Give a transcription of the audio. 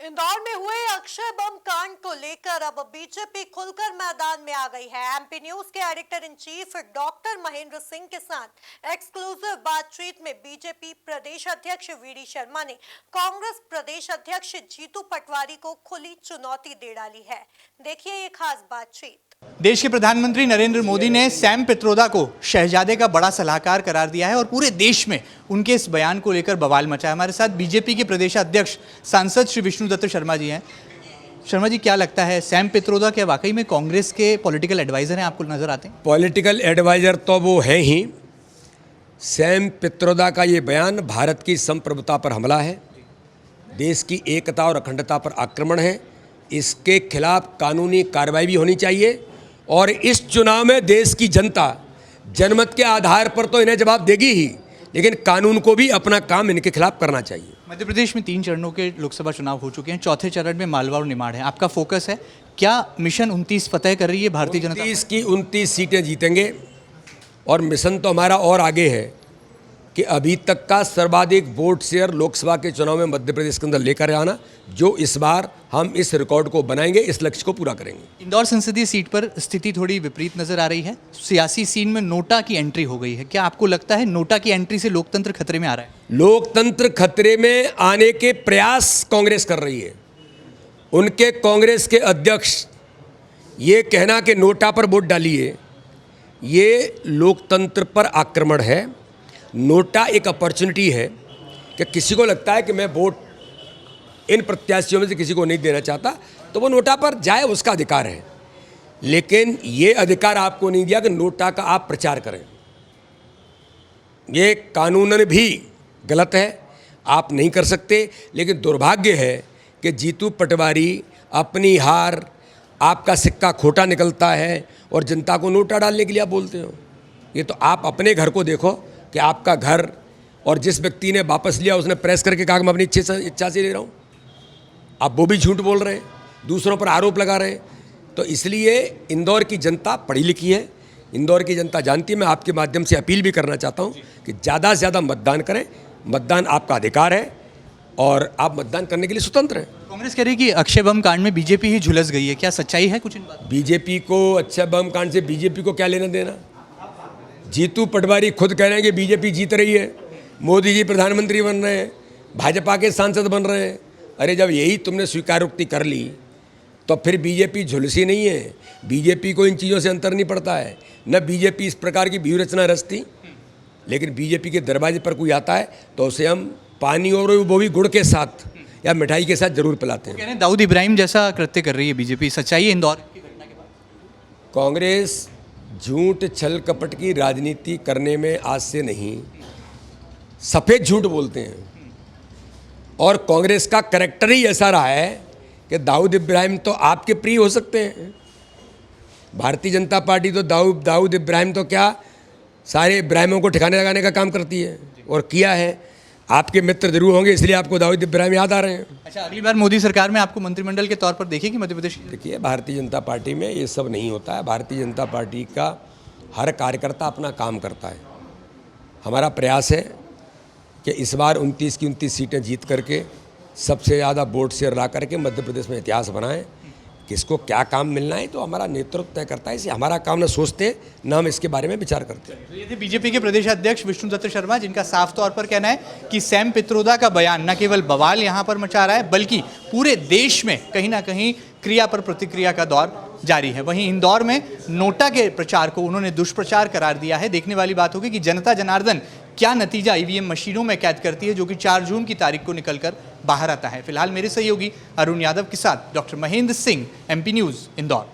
इंदौर में हुए अक्षय बम कांड को लेकर अब बीजेपी खुलकर मैदान में आ गई है। एमपी न्यूज के editor in chief doctor Mahendra Singh के साथ एक्सक्लूसिव बातचीत में बीजेपी प्रदेश अध्यक्ष वीडी शर्मा ने कांग्रेस प्रदेश अध्यक्ष जीतू पटवारी को खुली चुनौती दे डाली है। देखिए ये खास बातचीत। देश के प्रधानमंत्री नरेंद्र मोदी ने सैम पित्रोदा को शहजादे का बड़ा सलाहकार करार दिया है और पूरे देश में उनके इस बयान को लेकर बवाल मचा है। हमारे साथ बीजेपी के प्रदेश अध्यक्ष सांसद श्री विष्णुदत्त शर्मा जी हैं। शर्मा जी, क्या लगता है सैम पित्रोदा क्या वाकई में कांग्रेस के पॉलिटिकल एडवाइजर हैं? आपको नजर आते हैं? पॉलिटिकल एडवाइजर तो वो हैं ही। सैम पित्रोदा का ये बयान भारत की संप्रभुता पर हमला है, देश की एकता और अखंडता पर आक्रमण है। इसके खिलाफ कानूनी कार्रवाई भी होनी चाहिए और इस चुनाव में देश की जनता जनमत के आधार पर तो इन्हें जवाब देगी ही, लेकिन कानून को भी अपना काम इनके खिलाफ करना चाहिए। मध्य प्रदेश में 3 चरणों के लोकसभा चुनाव हो चुके हैं। चौथे चरण में मालवा और निमाड़ है। आपका फोकस है क्या? मिशन 29 फतेह कर रही है भारतीय जनता? 29 की 29 सीटें जीतेंगे और मिशन तो हमारा और आगे है कि अभी तक का सर्वाधिक वोट शेयर लोकसभा के चुनाव में मध्य प्रदेश के अंदर लेकर आना, जो इस बार हम इस रिकॉर्ड को बनाएंगे, इस लक्ष्य को पूरा करेंगे। इंदौर संसदीय सीट पर स्थिति थोड़ी विपरीत नजर आ रही है। सियासी सीन में नोटा की एंट्री हो गई है। क्या आपको लगता है नोटा की एंट्री से लोकतंत्र खतरे में आ रहा है? लोकतंत्र खतरे में आने के प्रयास कांग्रेस कर रही है। उनके कांग्रेस के अध्यक्ष ये कहना कि नोटा पर वोट डालिए, ये लोकतंत्र पर आक्रमण है। नोटा एक अपॉर्चुनिटी है कि किसी को लगता है कि मैं वोट इन प्रत्याशियों में से किसी को नहीं देना चाहता, तो वो नोटा पर जाए, उसका अधिकार है। लेकिन ये अधिकार आपको नहीं दिया कि नोटा का आप प्रचार करें। ये कानूनन भी गलत है, आप नहीं कर सकते। लेकिन दुर्भाग्य है कि जीतू पटवारी अपनी हार, आपका सिक्का खोटा निकलता है और जनता को नोटा डालने के लिए आप बोलते हो। ये तो आप अपने घर को देखो कि आपका घर, और जिस व्यक्ति ने वापस लिया उसने प्रेस करके कहा कि मैं अपनी इच्छा से ले रहा हूँ, आप वो भी झूठ बोल रहे हैं, दूसरों पर आरोप लगा रहे हैं। तो इसलिए इंदौर की जनता पढ़ी लिखी है, इंदौर की जनता जानती है। मैं आपके माध्यम से अपील भी करना चाहता हूँ कि ज़्यादा से ज़्यादा मतदान करें। मतदान आपका अधिकार है और आप मतदान करने के लिए स्वतंत्र हैं। कांग्रेस कह रही है कि अक्षय बम कांड में बीजेपी ही झुलस गई है। क्या सच्चाई है कुछ इन बात? बीजेपी को अक्षय बम कांड से बीजेपी को क्या लेना देना? जीतू पटवारी खुद कह रहे हैं कि बीजेपी जीत रही है, मोदी जी प्रधानमंत्री बन रहे हैं, भाजपा के सांसद बन रहे हैं। अरे जब यही तुमने स्वीकारोक्ति कर ली तो फिर बीजेपी झुलसी नहीं है। बीजेपी को इन चीज़ों से अंतर नहीं पड़ता है, न बीजेपी इस प्रकार की व्यूह रचना रचती। लेकिन बीजेपी के दरवाजे पर कोई आता है तो उसे हम पानी और वो भी गुड़ के साथ या मिठाई के साथ जरूर पिलाते हैं। कह रहे हैं दाऊद इब्राहिम जैसा कृत्य कर रही है बीजेपी। सच्चाई है इंदौर की घटना के बाद? कांग्रेस झूठ छल कपट की राजनीति करने में आज से नहीं, सफ़ेद झूठ बोलते हैं। और कांग्रेस का करैक्टर ही ऐसा रहा है कि दाऊद इब्राहिम तो आपके प्रिय हो सकते हैं, भारतीय जनता पार्टी तो दाऊद इब्राहिम तो क्या सारे इब्राहिमों को ठिकाने लगाने का काम करती है और किया है। आपके मित्र जरूर होंगे, इसलिए आपको दाऊद इब्राहिम याद आ रहे हैं। अच्छा, अगली बार मोदी सरकार में आपको मंत्रिमंडल के तौर पर देखेगी मध्य प्रदेश? देखिए, भारतीय जनता पार्टी में ये सब नहीं होता है। भारतीय जनता पार्टी का हर कार्यकर्ता अपना काम करता है। हमारा प्रयास है कि इस बार 29 की 29 सीटें जीत करके सबसे ज़्यादा वोट शेयर ला करके मध्य प्रदेश में इतिहास बनाएं। किसको क्या काम मिलना है तो हमारा नेतृत्व तय करता है। इसे हमारा काम न सोचते हैं, न हम इसके बारे में विचार करते हैं। तो ये थे बीजेपी के प्रदेश अध्यक्ष विष्णुदत्त शर्मा, जिनका साफ तौर पर कहना है कि सैम पित्रोदा का बयान न केवल बवाल यहाँ पर मचा रहा है, बल्कि पूरे देश में कहीं ना कहीं क्रिया पर प्रतिक्रिया का दौर जारी है। वहीं इंदौर में नोटा के प्रचार को उन्होंने दुष्प्रचार करार दिया है। देखने वाली बात होगी कि जनता जनार्दन क्या नतीजा ईवीएम मशीनों में कैद करती है, जो कि 4 जून की तारीख को निकलकर बाहर आता है। फिलहाल मेरे सहयोगी अरुण यादव के साथ doctor Mahendra Singh, MP news, Indore.